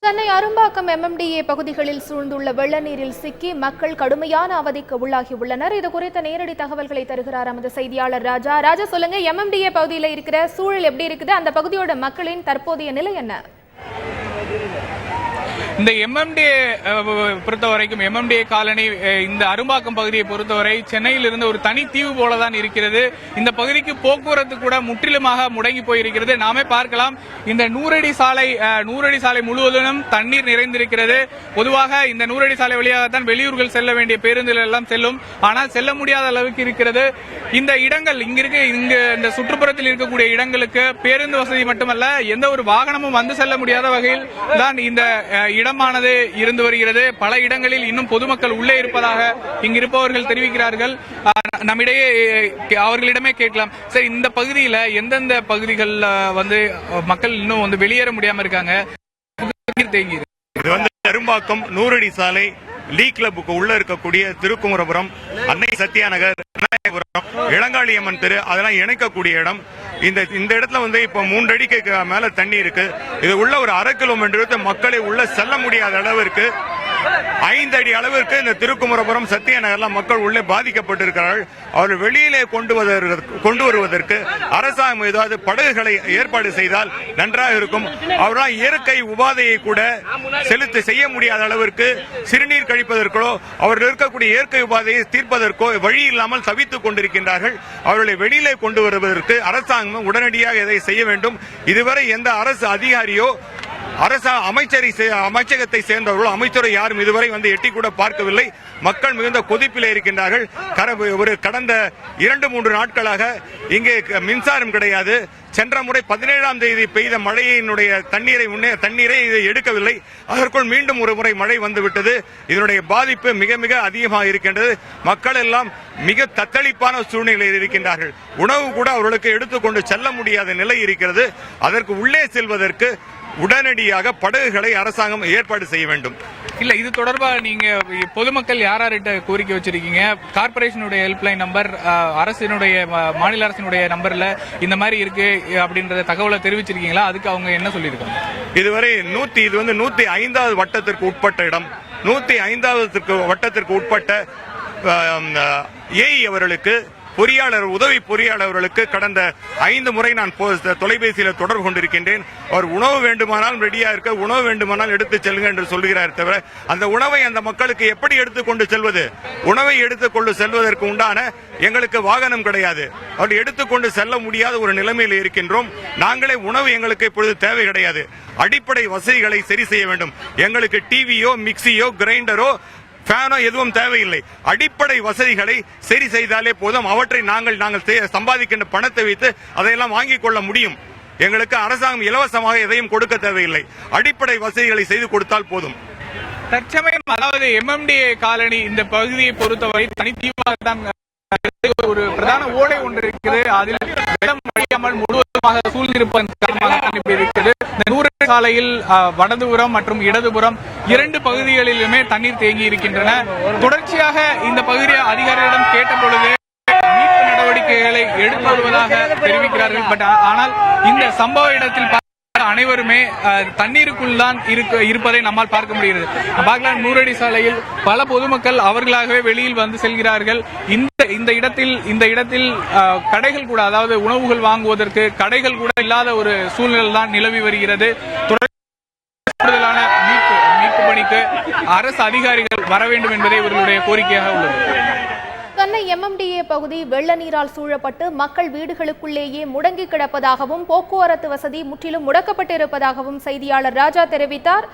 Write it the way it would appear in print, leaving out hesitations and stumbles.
Chennai Arumbakkam MMDA பகுதிகளில் சூழ்ந்துள்ள வெள்ள நீரில் சிக்கி மக்கள் கடுமையான அவதிக்கு உள்ளாகியுள்ளனர். இது குறித்த நேரடி தகவல்களை தருகிறார் நமது செய்தியாளர் ராஜா. சொல்லுங்க, MMDA பகுதியில் இருக்கிற சூழல் எப்படி இருக்குது? அந்த பகுதியோட மக்களின் தற்போதைய நிலை என்ன? இந்த MMDA பொறுத்தவரைக்கும் MMDA காலனி இந்த அரும்பாக்கம் பகுதியை பொறுத்தவரை சென்னையில் இருந்து ஒரு தனி தீவு போலதான் இருக்கிறது. இந்த பகுதிக்கு போக்குவரத்து கூட முற்றிலுமாக முடங்கி போயிருக்கிறது. நாமே பார்க்கலாம், இந்த 100 அடி சாலை முழுவதும் தண்ணீர் நிறைந்திருக்கிறது. பொதுவாக இந்த 100 அடி சாலை வழியாகத்தான் வெளியூர்கள் செல்ல வேண்டிய பேருந்துகள் எல்லாம் செல்லும். ஆனால் செல்ல முடியாத அளவுக்கு இருக்கிறது. இந்த இடங்கள் இங்கு இந்த சுற்றுப்புறத்தில் இருக்கக்கூடிய இடங்களுக்கு பேருந்து வசதி மட்டுமல்ல, எந்த ஒரு வாகனமும் வந்து செல்ல முடியாத வகையில் தான் இந்த இடமானது இருந்து வருகிறது. பல இடங்களில் இன்னும் பொதுமக்கள் உள்ளே இருப்பதாக இங்கிருப்பவர்கள் தெரிவிக்கிறார்கள். நம்மிடையே அவர்களிடமே கேட்கலாம். சரி, இந்த பகுதியில் எந்தெந்த பகுதிகள் மக்கள் இன்னும் வெளியேற முடியாம இருக்காங்க? இது அரும்பாக்கம் 100 அடி சாலை லீ கிளப்புக்கு உள்ள இருக்கக்கூடிய திருக்குமரபுரம், அன்னை சத்யா நகர், விநாயகபுரம், இளங்காளியம்மன் தெரு, அதெல்லாம் இணைக்கக்கூடிய இடம். இந்த இடத்துல இப்ப 3 அடிக்கு மேல தண்ணி இருக்கு. இது உள்ள ஒரு 1/2 கிலோமீட்டர் மக்களை உள்ள செல்ல முடியாத அளவிற்கு 5 அடி அளவிற்கு இந்த திருக்குமரபுரம் சத்யா நகர்ல மக்கள் உள்ளே பாதிக்கப்பட்டிருக்கிறார்கள். அவர்கள் வெளியிலே கொண்டு வருவதற்கு அரசாங்கம் ஏதாவது படகுகளை ஏற்பாடு செய்தால் நன்றாக இருக்கும். அவர்களால் இயற்கை உபாதையை கூட செய்ய முடியாத அளவிற்கு சிறுநீர் கழிப்பதற்கோ அவர்கள் இருக்கக்கூடிய இயற்கை உபாதையை தீர்ப்பதற்கோ வழி இல்லாமல் தவித்துக் கொண்டிருக்கின்றார்கள். அவர்களை வெளியிலே கொண்டு வருவதற்கு அரசாங்கம் உடனடியாக இதை செய்ய வேண்டும். இதுவரை எந்த அரசு அதிகாரியோ அமைச்சகத்தை சேர்ந்தவர்களோ அமைச்சரை யாரும் இதுவரை எட்டி கூட பார்க்கவில்லை. மக்கள் மிகுந்த கொதிப்பில் இருக்கின்றார்கள். கடந்த 2-3 நாட்களாக இங்கே மின்சாரம் கிடையாது. சென்ற முறை 17ஆம் தேதி பெய்த மழையினுடைய தண்ணீரை இதை எடுக்கவில்லை. அதற்குள் மீண்டும் ஒரு முறை மழை வந்துவிட்டது. இதனுடைய பாதிப்பு மிக மிக அதிகமாக இருக்கின்றது. மக்கள் எல்லாம் மிக தத்தளிப்பான சூழ்நிலையில் இருக்கின்றார்கள். உணவு கூட அவர்களுக்கு எடுத்துக்கொண்டு செல்ல முடியாத நிலை இருக்கிறது. அதற்கு உள்ளே செல்வதற்கு உடனடியாக படகுகளை அரசாங்கம் ஏற்பாடு செய்ய வேண்டும். இல்ல, இது தொடர்பாக நீங்க பொதுமக்கள் யார்கிட்ட கோரிக்கை வச்சிருக்கீங்க? கார்பரேஷனுடைய ஹெல்ப்லைன் நம்பர், மாநில அரசினுடைய நம்பர்ல இந்த மாதிரி இருக்கு அப்படின்ற தகவலை தெரிவிச்சிருக்கீங்களா? அதுக்கு அவங்க என்ன சொல்லியிருக்காங்க? இதுவரை இது 105வது வட்டத்திற்கு உட்பட்ட இடம். 105வது வட்டத்திற்கு உட்பட்ட ஏஇ அவர்களுக்கு உதவி பொறியாளர்களுக்கு கடந்த 5 முறை நான் தொலைபேசியில் தொடர்பு கொண்டிருக்கின்றேன். அவர் உணவு வேண்டுமானால் ரெடியா இருக்க, உணவு வேண்டுமானால் எடுத்து செல்லுங்க என்று சொல்கிறார். தவிர அந்த உணவை அந்த மக்களுக்கு எப்படி எடுத்துக்கொண்டு செல்வது? உணவை எடுத்துக்கொண்டு செல்வதற்கு உண்டான எங்களுக்கு வாகனம் கிடையாது. அவர் எடுத்துக்கொண்டு செல்ல முடியாத ஒரு நிலைமையில் இருக்கின்றோம். நாங்களே உணவு எங்களுக்கு இப்பொழுது தேவை கிடையாது. அடிப்படை வசதிகளை சரி செய்ய வேண்டும். எங்களுக்கு டிவியோ, மிக்சியோ, கிரைண்டரோ, ஃபேனோ எதுவும் தேவையில்லை. அடிப்படை வசதிகளை சரி செய்தாலே போதும். அவற்றை நாங்கள் சம்பாதிக்கின்ற பணத்தை வைத்து அதையெல்லாம் வாங்கிக் கொள்ள முடியும். எங்களுக்கு அரசாங்கம் இலவசமாக எதையும் கொடுக்க தேவையில்லை. அடிப்படை வசதிகளை செய்து கொடுத்தால் போதும். தற்சமயம் அதாவது MMDA காலனி இந்த பகுதியை பொறுத்தவரை தனித்தீவாக தான் ஒரு பிரதான ஓடை ஒன்று இருக்குது. அதில் வெள்ளம் வழியாமல் முழுவதுமாக சூழ்ந்திருப்பதன் காரணமாக இருக்கிறது. இந்த 100 அடி சாலையில் வலதுபுறம் மற்றும் இடதுபுறம் 2 பகுதிகளிலுமே தண்ணீர் தேங்கி இருக்கின்றன. தொடர்ச்சியாக இந்த பகுதி அதிகாரிகளிடம் கேட்ட பொழுது மீட்பு நடவடிக்கைகளை எடுத்து வருவதாக தெரிவிக்கிறார்கள். பட் ஆனால் இந்த சம்பவ இடத்தில் அனைவருமே தண்ணீருக்குள் தான் இருப்பதை நம்மால் பார்க்க முடிகிறது. பார்க்கலாம், 100 அடி சாலையில் பல பொதுமக்கள் அவர்களாகவே வெளியில் வந்து செல்கிறார்கள். இந்த இடத்தில் கடைகள் கூட, அதாவது உணவுகள் வாங்குவதற்கு கடைகள் கூட இல்லாத ஒரு சூழ்நிலை தான் நிலவி வருகிறது. கூடுதலான மீட்பு பணிக்கு அரசு அதிகாரிகள் வர வேண்டும் என்பதே இவர்களுடைய கோரிக்கையாக உள்ளது. சென்னை MMDA பகுதி வெள்ள நீரால் சூழப்பட்டு மக்கள் வீடுகளுக்குள்ளேயே முடங்கி கிடப்பதாகவும் போக்குவரத்து வசதி முற்றிலும் முடக்கப்பட்டிருப்பதாகவும் செய்தியாளர் ராஜா தெரிவித்தார்.